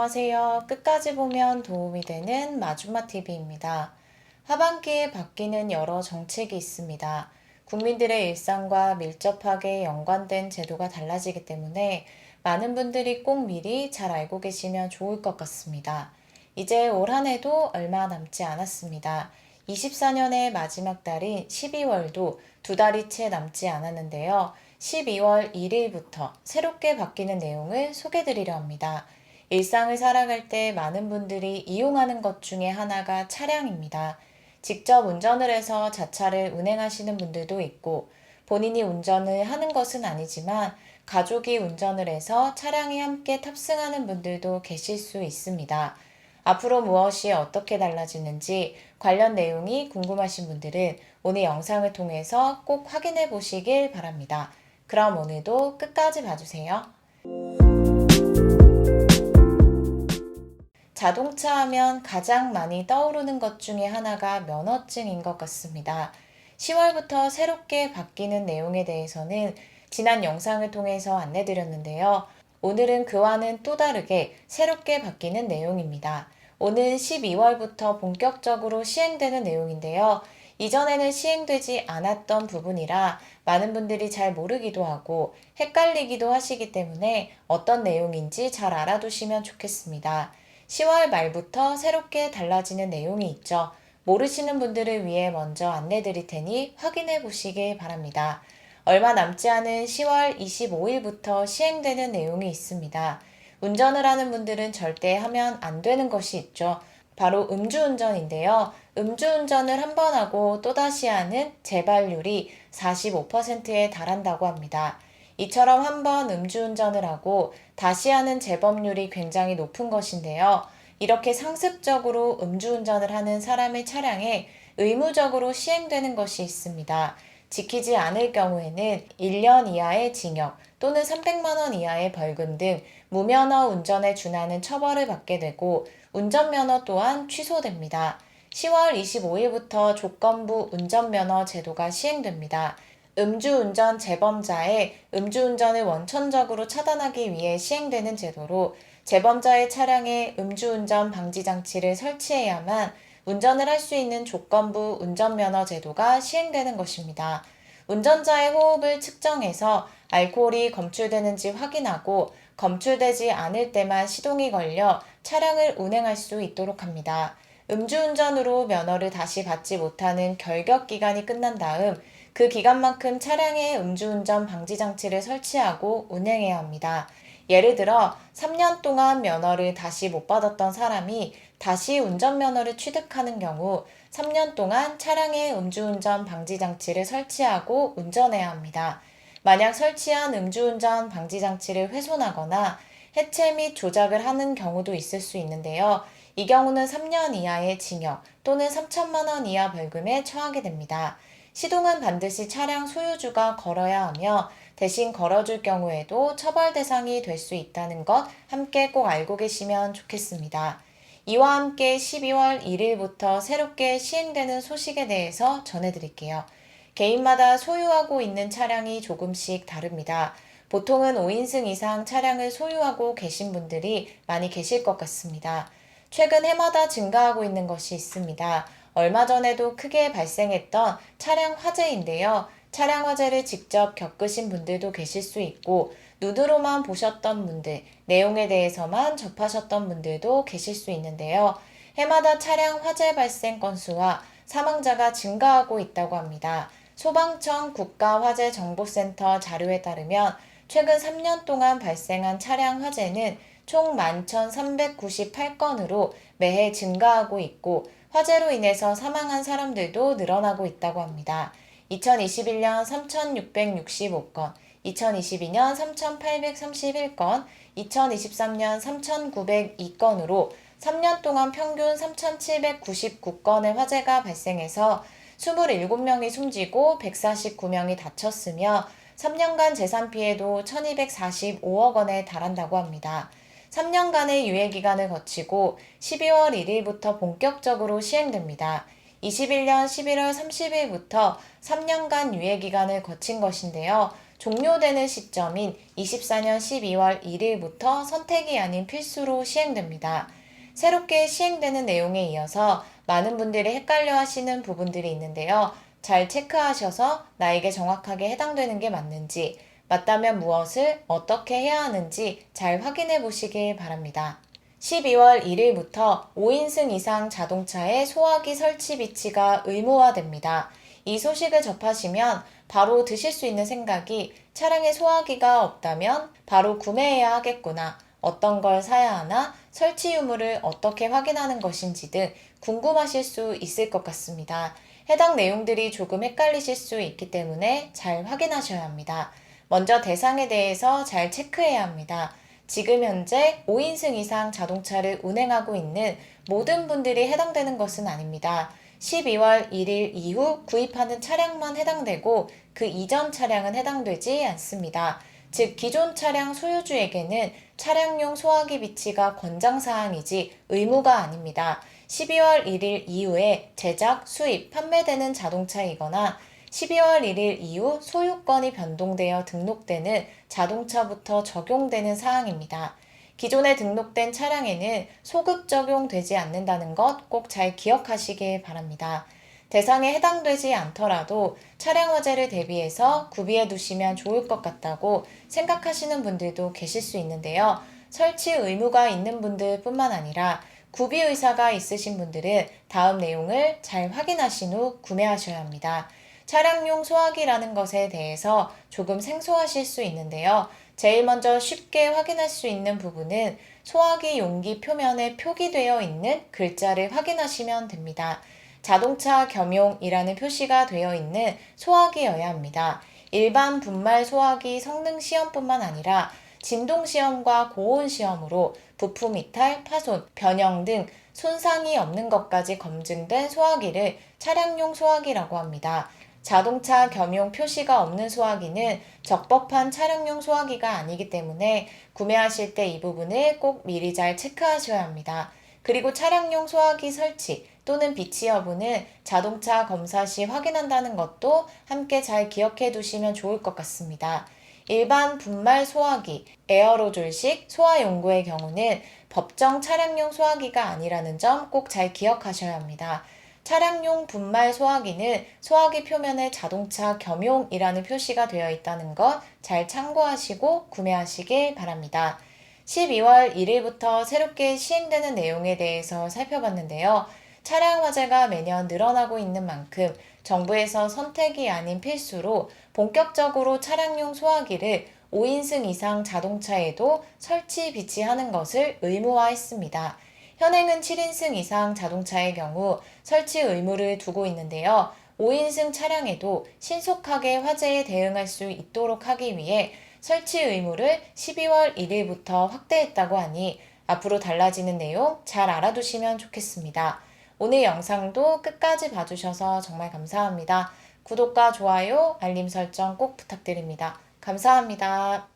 안녕하세요. 끝까지 보면 도움이 되는 마주마TV입니다. 하반기에 바뀌는 여러 정책이 있습니다. 국민들의 일상과 밀접하게 연관된 제도가 달라지기 때문에 많은 분들이 꼭 미리 잘 알고 계시면 좋을 것 같습니다. 이제 올 한 해도 얼마 남지 않았습니다. 24년의 마지막 달인 12월도 두 달이 채 남지 않았는데요. 12월 1일부터 새롭게 바뀌는 내용을 소개드리려 합니다. 일상을 살아갈 때 많은 분들이 이용하는 것 중에 하나가 차량입니다. 직접 운전을 해서 자차를 운행하시는 분들도 있고, 본인이 운전을 하는 것은 아니지만 가족이 운전을 해서 차량에 함께 탑승하는 분들도 계실 수 있습니다. 앞으로 무엇이 어떻게 달라지는지 관련 내용이 궁금하신 분들은 오늘 영상을 통해서 꼭 확인해 보시길 바랍니다. 그럼 오늘도 끝까지 봐주세요. 자동차 하면 가장 많이 떠오르는 것 중에 하나가 면허증인 것 같습니다. 10월부터 새롭게 바뀌는 내용에 대해서는 지난 영상을 통해서 안내드렸는데요. 오늘은 그와는 또 다르게 새롭게 바뀌는 내용입니다. 오늘 12월부터 본격적으로 시행되는 내용인데요. 이전에는 시행되지 않았던 부분이라 많은 분들이 잘 모르기도 하고 헷갈리기도 하시기 때문에 어떤 내용인지 잘 알아두시면 좋겠습니다. 10월 말부터 새롭게 달라지는 내용이 있죠. 모르시는 분들을 위해 먼저 안내 드릴 테니 확인해 보시길 바랍니다. 얼마 남지 않은 10월 25일부터 시행되는 내용이 있습니다. 운전을 하는 분들은 절대 하면 안 되는 것이 있죠. 바로 음주운전인데요. 음주운전을 한 번 하고 또다시 하는 재발률이 45%에 달한다고 합니다. 이처럼 한 번 음주운전을 하고 다시 하는 재범률이 굉장히 높은 것인데요. 이렇게 상습적으로 음주운전을 하는 사람의 차량에 의무적으로 시행되는 것이 있습니다. 지키지 않을 경우에는 1년 이하의 징역 또는 300만 원 이하의 벌금 등 무면허 운전에 준하는 처벌을 받게 되고 운전면허 또한 취소됩니다. 10월 25일부터 조건부 운전면허 제도가 시행됩니다. 음주운전 재범자의 음주운전을 원천적으로 차단하기 위해 시행되는 제도로 재범자의 차량에 음주운전 방지 장치를 설치해야만 운전을 할 수 있는 조건부 운전면허 제도가 시행되는 것입니다. 운전자의 호흡을 측정해서 알코올이 검출되는지 확인하고 검출되지 않을 때만 시동이 걸려 차량을 운행할 수 있도록 합니다. 음주운전으로 면허를 다시 받지 못하는 결격 기간이 끝난 다음 그 기간만큼 차량에 음주운전 방지 장치를 설치하고 운행해야 합니다. 예를 들어 3년 동안 면허를 다시 못 받았던 사람이 다시 운전면허를 취득하는 경우 3년 동안 차량에 음주운전 방지 장치를 설치하고 운전해야 합니다. 만약 설치한 음주운전 방지 장치를 훼손하거나 해체 및 조작을 하는 경우도 있을 수 있는데요. 이 경우는 3년 이하의 징역 또는 3천만 원 이하 벌금에 처하게 됩니다. 시동은 반드시 차량 소유주가 걸어야 하며 대신 걸어줄 경우에도 처벌 대상이 될 수 있다는 것 함께 꼭 알고 계시면 좋겠습니다. 이와 함께 12월 1일부터 새롭게 시행되는 소식에 대해서 전해드릴게요. 개인마다 소유하고 있는 차량이 조금씩 다릅니다. 보통은 5인승 이상 차량을 소유하고 계신 분들이 많이 계실 것 같습니다. 최근 해마다 증가하고 있는 것이 있습니다. 얼마 전에도 크게 발생했던 차량 화재인데요. 차량 화재를 직접 겪으신 분들도 계실 수 있고 눈으로만 보셨던 분들, 내용에 대해서만 접하셨던 분들도 계실 수 있는데요. 해마다 차량 화재 발생 건수와 사망자가 증가하고 있다고 합니다. 소방청 국가화재정보센터 자료에 따르면 최근 3년 동안 발생한 차량 화재는 총 11,398건으로 매해 증가하고 있고 화재로 인해서 사망한 사람들도 늘어나고 있다고 합니다. 2021년 3,665건, 2022년 3,831건, 2023년 3,902건으로 3년 동안 평균 3,799건의 화재가 발생해서 27명이 숨지고 149명이 다쳤으며 3년간 재산 피해도 1,245억 원에 달한다고 합니다. 3년간의 유예기간을 거치고 12월 1일부터 본격적으로 시행됩니다. 21년 11월 30일부터 3년간 유예기간을 거친 것인데요. 종료되는 시점인 24년 12월 1일부터 선택이 아닌 필수로 시행됩니다. 새롭게 시행되는 내용에 이어서 많은 분들이 헷갈려 하시는 부분들이 있는데요. 잘 체크하셔서 나에게 정확하게 해당되는 게 맞는지, 맞다면 무엇을 어떻게 해야 하는지 잘 확인해 보시길 바랍니다. 12월 1일부터 5인승 이상 자동차의 소화기 설치 비치가 의무화됩니다. 이 소식을 접하시면 바로 드실 수 있는 생각이 차량에 소화기가 없다면 바로 구매해야 하겠구나, 어떤 걸 사야 하나, 설치 유무를 어떻게 확인하는 것인지 등 궁금하실 수 있을 것 같습니다. 해당 내용들이 조금 헷갈리실 수 있기 때문에 잘 확인하셔야 합니다. 먼저 대상에 대해서 잘 체크해야 합니다. 지금 현재 5인승 이상 자동차를 운행하고 있는 모든 분들이 해당되는 것은 아닙니다. 12월 1일 이후 구입하는 차량만 해당되고 그 이전 차량은 해당되지 않습니다. 즉 기존 차량 소유주에게는 차량용 소화기 비치가 권장사항이지 의무가 아닙니다. 12월 1일 이후에 제작, 수입, 판매되는 자동차이거나 12월 1일 이후 소유권이 변동되어 등록되는 자동차부터 적용되는 사항입니다. 기존에 등록된 차량에는 소급 적용되지 않는다는 것 꼭 잘 기억하시길 바랍니다. 대상에 해당되지 않더라도 차량 화재를 대비해서 구비해 두시면 좋을 것 같다고 생각하시는 분들도 계실 수 있는데요. 설치 의무가 있는 분들 뿐만 아니라 구비 의사가 있으신 분들은 다음 내용을 잘 확인하신 후 구매하셔야 합니다. 차량용 소화기라는 것에 대해서 조금 생소하실 수 있는데요. 제일 먼저 쉽게 확인할 수 있는 부분은 소화기 용기 표면에 표기되어 있는 글자를 확인하시면 됩니다. 자동차 겸용이라는 표시가 되어 있는 소화기여야 합니다. 일반 분말 소화기 성능 시험뿐만 아니라 진동 시험과 고온 시험으로 부품 이탈, 파손, 변형 등 손상이 없는 것까지 검증된 소화기를 차량용 소화기라고 합니다. 자동차 겸용 표시가 없는 소화기는 적법한 차량용 소화기가 아니기 때문에 구매하실 때 이 부분을 꼭 미리 잘 체크하셔야 합니다. 그리고 차량용 소화기 설치 또는 비치 여부는 자동차 검사 시 확인한다는 것도 함께 잘 기억해 두시면 좋을 것 같습니다. 일반 분말 소화기, 에어로졸식 소화 용구의 경우는 법정 차량용 소화기가 아니라는 점 꼭 잘 기억하셔야 합니다. 차량용 분말 소화기는 소화기 표면에 자동차 겸용이라는 표시가 되어 있다는 것 잘 참고하시고 구매하시길 바랍니다. 12월 1일부터 새롭게 시행되는 내용에 대해서 살펴봤는데요. 차량 화재가 매년 늘어나고 있는 만큼 정부에서 선택이 아닌 필수로 본격적으로 차량용 소화기를 5인승 이상 자동차에도 설치 비치하는 것을 의무화했습니다. 현행은 7인승 이상 자동차의 경우 설치 의무를 두고 있는데요. 5인승 차량에도 신속하게 화재에 대응할 수 있도록 하기 위해 설치 의무를 12월 1일부터 확대했다고 하니 앞으로 달라지는 내용 잘 알아두시면 좋겠습니다. 오늘 영상도 끝까지 봐주셔서 정말 감사합니다. 구독과 좋아요, 알림 설정 꼭 부탁드립니다. 감사합니다.